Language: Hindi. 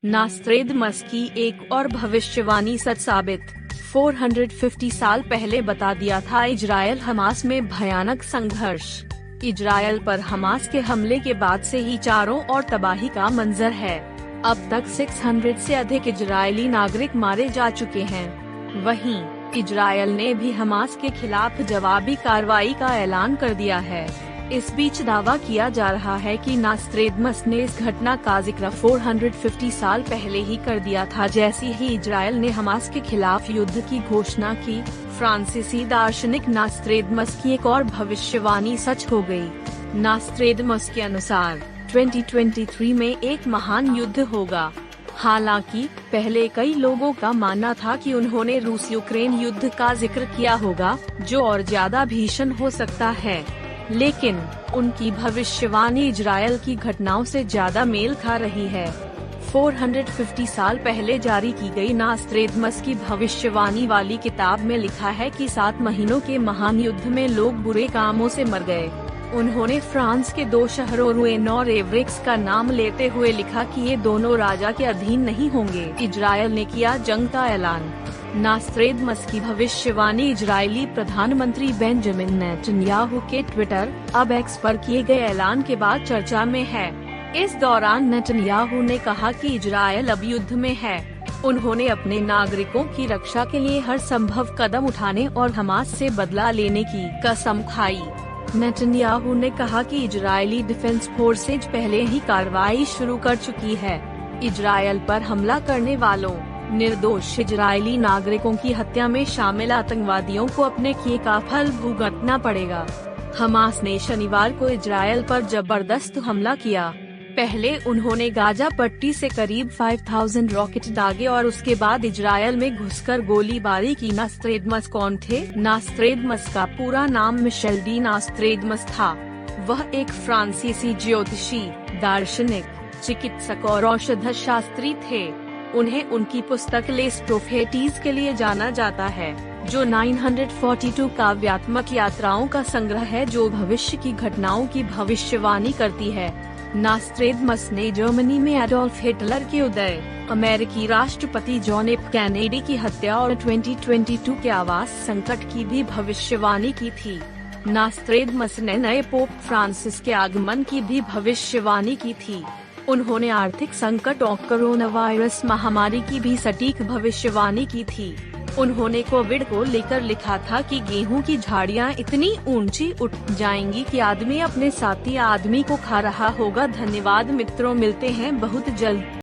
नास्त्रेदमस की एक और भविष्यवाणी सच साबित। 450 साल पहले बता दिया था इजरायल हमास में भयानक संघर्ष। इजरायल पर हमास के हमले के बाद से ही चारों ओर तबाही का मंजर है। अब तक 600 से अधिक इजरायली नागरिक मारे जा चुके हैं। वहीं इजरायल ने भी हमास के खिलाफ जवाबी कार्रवाई का ऐलान कर दिया है। इस बीच दावा किया जा रहा है कि नास्त्रेदमस ने इस घटना का जिक्र 450 साल पहले ही कर दिया था, जैसे ही इजरायल ने हमास के खिलाफ युद्ध की घोषणा की। फ्रांसीसी दार्शनिक नास्त्रेदमस की एक और भविष्यवाणी सच हो गई। नास्त्रेदमस के अनुसार 2023 में एक महान युद्ध होगा। हालांकि पहले कई लोगों का मानना था कि उन्होंने रूस यूक्रेन युद्ध का जिक्र किया होगा, जो और ज्यादा भीषण हो सकता है, लेकिन उनकी भविष्यवाणी इजरायल की घटनाओं से ज्यादा मेल खा रही है। 450 साल पहले जारी की गई नास्त्रेदमस की भविष्यवाणी वाली किताब में लिखा है कि 7 महीनों के महान युद्ध में लोग बुरे कामों से मर गए। उन्होंने फ्रांस के 2 शहरों रोuen और एवरेक्स का नाम लेते हुए लिखा कि ये दोनों राजा के अधीन नहीं होंगे। इजरायल ने किया जंग का ऐलान। नास्त्रेदमस की भविष्यवाणी इजरायली प्रधानमंत्री बेंजामिन नेतन्याहू के ट्विटर अब एक्स पर किए गए ऐलान के बाद चर्चा में है। इस दौरान नेतन्याहू ने कहा कि इजरायल अब युद्ध में है। उन्होंने अपने नागरिकों की रक्षा के लिए हर संभव कदम उठाने और हमास से बदला लेने की कसम खाई। नेतन्याहू ने कहा कि इजरायली डिफेंस फोर्सेज पहले ही कार्रवाई शुरू कर चुकी है। इजरायल पर हमला करने वालों, निर्दोष इजरायली नागरिकों की हत्या में शामिल आतंकवादियों को अपने किए का फल भुगतना पड़ेगा। हमास ने शनिवार को इजरायल पर जबरदस्त हमला किया। पहले उन्होंने गाजा पट्टी से करीब 5000 रॉकेट दागे और उसके बाद इजरायल में घुसकर गोलीबारी की। नास्त्रेदमस कौन थे? नास्त्रेदमस का पूरा नाम मिशेल डी नास्त्रेदमस था। वह एक फ्रांसीसी ज्योतिषी, दार्शनिक, चिकित्सक और औषध शास्त्री थे। उन्हें उनकी पुस्तक लेस प्रोफेटीज के लिए जाना जाता है, जो 942 काव्यात्मक यात्राओं का संग्रह है जो भविष्य की घटनाओं की भविष्यवाणी करती है। नास्त्रेदमस ने जर्मनी में एडोल्फ हिटलर के उदय, अमेरिकी राष्ट्रपति जॉन एफ कैनेडी की हत्या और 2022 के आवास संकट की भी भविष्यवाणी की थी। नास्त्रेदमस ने नए पोप फ्रांसिस के आगमन की भी भविष्यवाणी की थी। उन्होंने आर्थिक संकट और कोरोना वायरस महामारी की भी सटीक भविष्यवाणी की थी। उन्होंने कोविड को लेकर लिखा था कि गेहूं की झाड़ियां इतनी ऊंची उठ जाएंगी कि आदमी अपने साथी आदमी को खा रहा होगा। धन्यवाद मित्रों, मिलते हैं बहुत जल्द।